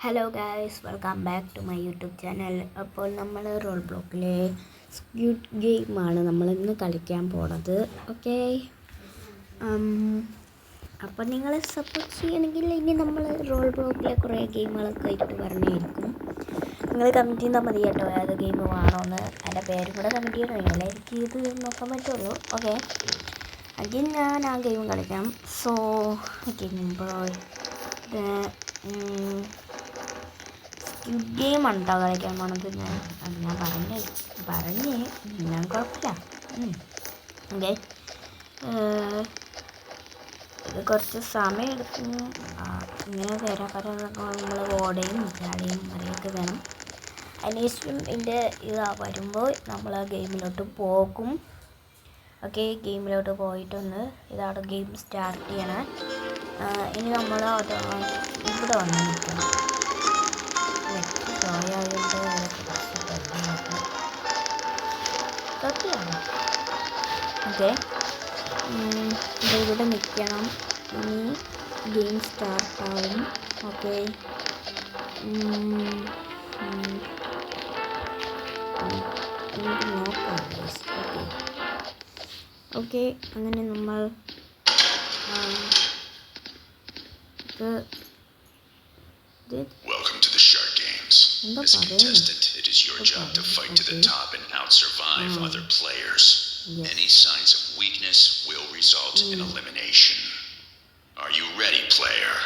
Hello guys, welcome back to my YouTube channel. അപ്പോൾ നമ്മൾ role ബ്ലോക്കിലെ സ്ക്വിഡ് ഗെയിമാണ് നമ്മളിന്ന് കളിക്കാൻ പോണത്. ഓക്കെ, അപ്പോൾ നിങ്ങൾ സപ്പോർട്ട് ചെയ്യണമെങ്കിൽ ഇനി നമ്മൾ റോൾ ബ്ലോക്കിലെ കുറേ ഗെയിമുകളൊക്കെ ആയിട്ട് പറഞ്ഞായിരിക്കും. നിങ്ങൾ കമൻറ്റ് ചെയ്താൽ മതി കേട്ടോ, ഏത് ഗെയിം വേണമെന്ന്. എൻ്റെ പേരും കൂടെ കമൻറ്റ് ചെയ്യണമെങ്കിൽ എനിക്ക് ഇത് നോക്കാൻ പറ്റുള്ളൂ. ഓക്കെ, എങ്കിൽ ഞാൻ ആ ഗെയിം കളിക്കാം. സോ ഗെയിം ഉണ്ടോ കളിക്കാൻ പോണത്? ഞാൻ ഞാൻ കുഴപ്പമില്ല. ഓക്കെ, ഇത് കുറച്ച് സമയം എടുക്കും. ഇങ്ങനെ നമ്മൾ ഓടയും ചാടിയും അറിയൊക്കെ വേണം. അതിനുശേഷം ഇതിൻ്റെ വരുമ്പോൾ നമ്മൾ ഗെയിമിലോട്ട് പോകും. ഓക്കെ, ഗെയിമിലോട്ട് പോയിട്ടൊന്ന് ഇതാണ് ഗെയിം സ്റ്റാർട്ട് ചെയ്യണം. ഇനി നമ്മൾ ഇവിടെ വന്ന് നിൽക്കണം. ഓക്കെ, ഇവിടെ നിൽക്കണം. ഇനി ഗെയിം സ്റ്റാർട്ടാവും. ഓക്കെ, നോക്കാം. ഓക്കെ, അങ്ങനെ നമ്മൾ Welcome to the Shark Games. As a contestant, it is your job to fight to the top and out-survive other players. Yes. Any signs of weakness will result in elimination. Are you ready, player?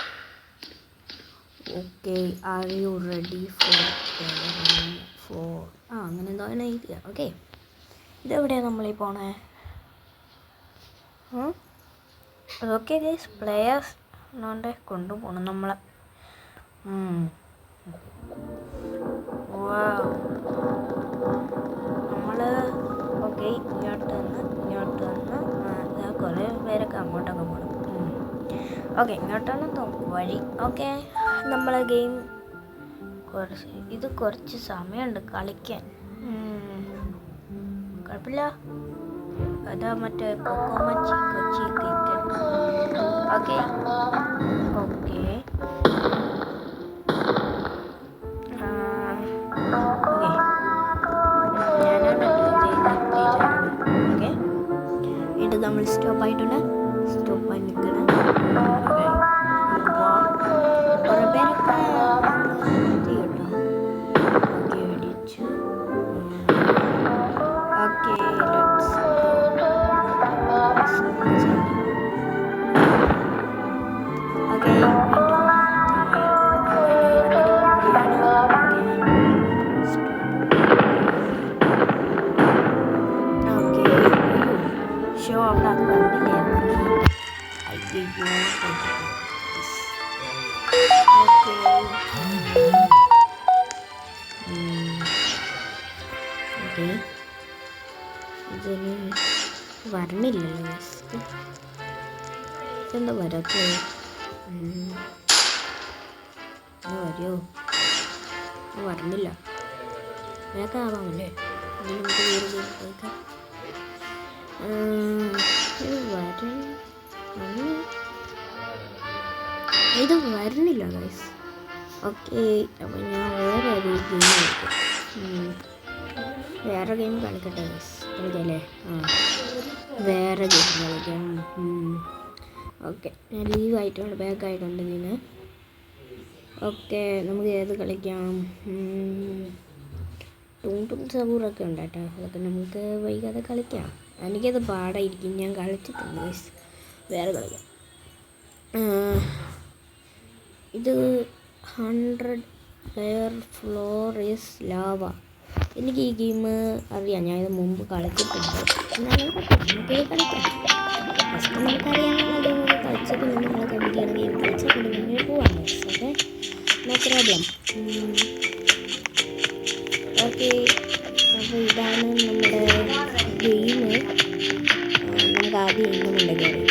Okay, are you ready for അങ്ങനെ എന്താണ് എഴുതിയ? Okay, ഇതെവിടെയാണ് നമ്മളീ പോണേ? അതൊക്കെ guys players എന്നാണ്ട് കൊണ്ടുപോകണം നമ്മളെ. നമ്മൾ ഓക്കെ ഇങ്ങോട്ട് വന്ന് കുറേ പേരൊക്കെ അങ്ങോട്ടൊക്കെ പോകണം. ഓക്കെ, ഇങ്ങോട്ടാണ് വഴി. ഓക്കെ, നമ്മളെ ഗെയിം കുറച്ച് സമയമുണ്ട് കളിക്കാൻ. കുഴപ്പമില്ല. അതാ മറ്റേ കൊച്ചി ക്രിക്കറ്റ്. ഓക്കെ നമ്മൾ സ്റ്റോപ്പായിട്ടുണ്ട്. സ്റ്റോപ്പായി നിൽക്കണം. കുറേ പേരൊക്കെ കേട്ടോ. ഓക്കെ, അടിച്ചു. ഓക്കെ, ഷോ അവിടെ അത് കണ്ടില്ലേ? ഓക്കെ, ഇതിന് വരണില്ലല്ലോ. ഇതെന്താ വരാത്തത്? വരുമോ? വരണില്ല. വേഗം ആവാമല്ലേ? അതിന് നമുക്ക് വേറെ പോയിക്കാം. ഇത് വരുന്നില്ല ഗൈസ്. ഓക്കെ, അപ്പോൾ ഞാൻ വേറെ ഗെയിം കളിക്കട്ടെ ഗൈസ്. കളിക്കല്ലേ? വേറെ ഗെയിം കളിക്കാം. ഓക്കെ, ഞാൻ ലീവായിട്ടുണ്ട്, ബാക്കായിട്ടുണ്ട് ഇതിന്. ഓക്കെ, നമുക്ക് ഏത് കളിക്കാം? ടൂം സബൂറൊക്കെ ഉണ്ട് കേട്ടോ. അതൊക്കെ നമുക്ക് വൈകാതെ കളിക്കാം. എനിക്കത് പാടായിരിക്കും, ഞാൻ കളിച്ചിട്ടുണ്ട് ഗൈസ്. വേറെ കളിക്കാം. ഇത് 100 player floor is lava. എനിക്ക് ഈ ഗെയിം അറിയാം, ഞാൻ ഇത് മുമ്പ് കളിച്ചിട്ടുണ്ട്. എന്നാലും നമുക്കിത് കളിക്കാം. ഫസ്റ്റ് നമുക്കറിയാവുന്ന ഗെയിം കളിച്ച് പിന്നെ നമ്മൾ കമ്പിയാണ് ഗെയിം കളിച്ച് പിന്നെ മുന്നേ പോവാം. Okay, no problem. ഓക്കെ, അപ്പോൾ ഇതാണ് നമ്മുടെ ഗെയിം. നമുക്ക് ആദ്യം എങ്ങനെയുണ്ടെങ്കിൽ അറിയാം.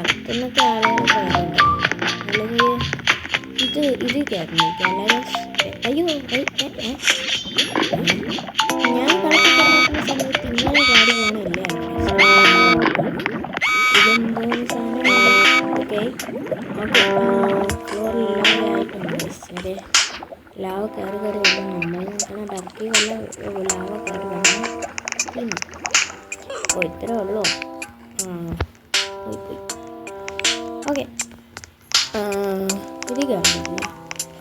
അടുത്തുനിന്നൊക്കെ ആളുകൾ കയറുന്നുണ്ട്. അല്ലെങ്കിൽ ഇത് കയറുന്നില്ല. അയ്യോ, ഞാൻ കളിച്ചിട്ടുണ്ടാക്കുന്ന സമയത്ത് ഇങ്ങനെ ഗാഡി പോകണില്ല. ഓക്കെ ഫ്ലോറിൽ ലാവ ആയിട്ടുണ്ട് ശരി ലാവ കയറി കയറി വന്നു നമ്മൾ നിൽക്കുന്ന ടർക്കി വല്ല ലാവ കയറി വന്നു ഓ ഇത്രേ ഉള്ളൂ പോയി പോയി ഓക്കെ ഇത് കയറില്ല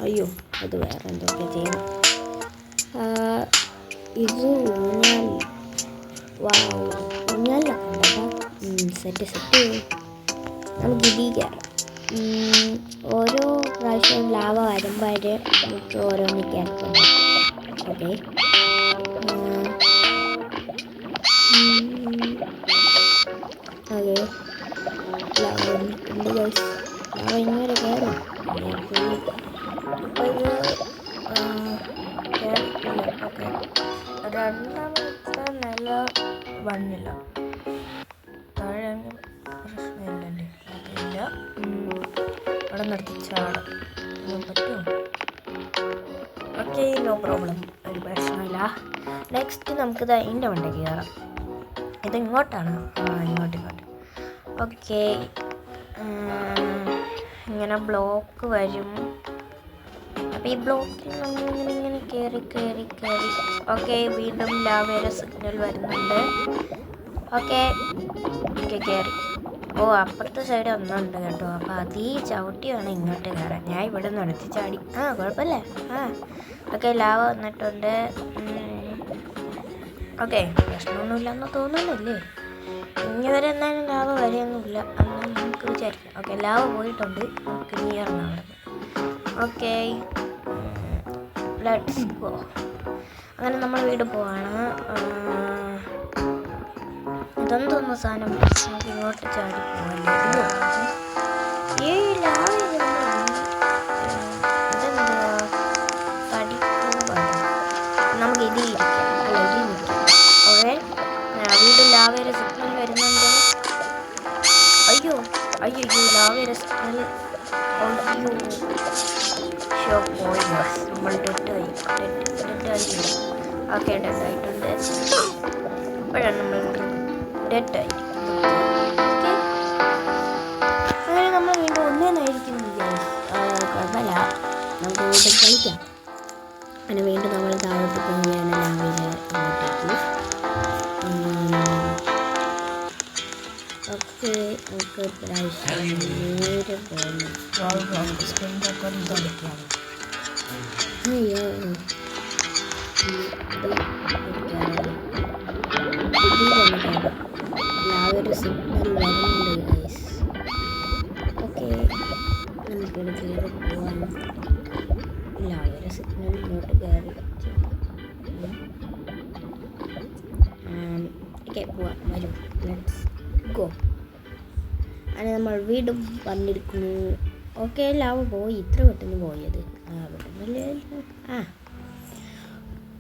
അയ്യോ അത് വേറെ എന്തൊക്കെ ചെയ്യണം ഇത് ഊഞ്ഞാൽ ഊഞ്ഞാലിലൊക്കെ ഉണ്ടോ സെറ്റ് നമുക്ക് ഇതി കയറാം ഓരോ പ്രാവശ്യം ലാവ വരുമ്പോൾ നമുക്ക് ഓരോന്ന് കയറുന്നുണ്ട് ഓക്കെ അതെ ലാവ വന്നിട്ടുണ്ട് ഗൈസ് ലാവ ഇങ്ങനെ കയറും അപ്പോൾ ഇത് കയറില്ല ഓക്കെ രണ്ടാമത്തെ നില വണ്ണില്ല താഴെ പ്രശ്നമില്ലല്ലേ അതില്ല അവിടെ നിർത്തിച്ചാടും പറ്റുമോ ഓക്കെ നോ പ്രോബ്ലം ഒരു പ്രശ്നമില്ല നെക്സ്റ്റ് നമുക്കിത് അതിൻ്റെ വണ്ടിക്ക് കയറാം ഇത് ഇങ്ങോട്ടാണ് ഇങ്ങോട്ട് ഓക്കെ ഇങ്ങനെ ബ്ലോക്ക് വരും അപ്പോൾ ഈ ബ്ലോക്കിൽ നമ്മളിങ്ങനെ കയറി ഓക്കെ വീണ്ടും ലാവയുടെ സിഗ്നൽ വരുന്നുണ്ട് ഓക്കെ കയറി ഓ അപ്പുറത്തെ സൈഡ് ഒന്നുണ്ട് കേട്ടോ അപ്പോൾ അതീ ചവിട്ടിയാണ് ഇങ്ങോട്ട് കയറാൻ ഞാൻ ഇവിടെ നിന്ന് എടുത്ത് ചാടി കുഴപ്പമില്ലേ ഓക്കെ ലാവ വന്നിട്ടുണ്ട് ഓക്കെ പ്രശ്നമൊന്നുമില്ലെന്ന് തോന്നുന്നില്ലേ ഇനി വരെ എന്തായാലും ലാവ വരെയൊന്നുമില്ല എന്നാൽ നമുക്ക് വിചാരിക്കാം ഓക്കെ ലാവ പോയിട്ടുണ്ട് നമുക്ക് നിയറിന് അവിടെ ഓക്കെ ലെറ്റ്സ് ഗോ അങ്ങനെ നമ്മൾ വീട് പോവാണ് ഇതെന്തോന്നു സാധനം നമുക്ക് ഇങ്ങോട്ട് ചാടി പോകല്ലേ ഈ ലാവ ഇതെന്താ കടിക്കുമ്പോൾ നമുക്ക് ഇതിൽ ഇരിക്കാം അല്ല ഇതിൽ നിൽക്കാം ഓക്കെ വീണ്ടും ലാവയുടെ സിഗ്നൽ വരുന്നുണ്ട് അയ്യോ ലാവയുടെ സിഗ്നൽ അയ്യോ ഷോ പോയി നമ്മൾ ഡെഡായി ഓക്കെ ഡെഡായിട്ടുണ്ട് ഇപ്പോഴാണ് നമ്മൾ ഡെഡായി അങ്ങനെ നമ്മൾ വീണ്ടും ഒന്നേന്നായിരിക്കുന്നു കുഴപ്പമില്ല നമുക്ക് വീണ്ടും കളിക്കാം അങ്ങനെ വീണ്ടും നമ്മൾ താഴോട്ട് പോവുകയാണ് ലാവയിൽ അങ്ങോട്ടേക്ക് ഓക്കെ നമുക്ക് പ്രാവശ്യം നേരെ പോകുന്നു അയ്യോ ലാവയുടെ സിഗ്നൽ വരുന്നുണ്ട് ഗൈസ് ഓക്കെ നമുക്കിവിടെ കയറി പോവാം ലാവയുടെ സിഗ്നൽ ഇങ്ങോട്ട് കയറി ഓക്കെ പോവാം വരും ലെറ്റ്സ് ഗോ അങ്ങനെ നമ്മൾ വീണ്ടും വന്നിരിക്കുന്നു ഓക്കെ ലാവ പോയി ഇത്ര പെട്ടെന്ന് പോയത് പെട്ടെന്നല്ലേ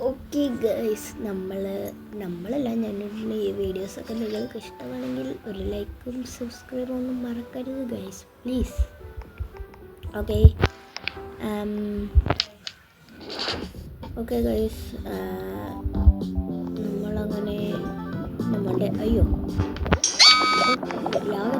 ഓക്കെ ഗൈസ് നമ്മളല്ല ഞാനിടുന്ന ഈ വീഡിയോസൊക്കെ നിങ്ങൾക്ക് ഇഷ്ടമാണെങ്കിൽ ഒരു ലൈക്കും സബ്സ്ക്രൈബും ഒന്നും മറക്കരുത് guys please okay okay guys നമ്മളങ്ങനെ നമ്മളുടെ അയ്യോ ലാവ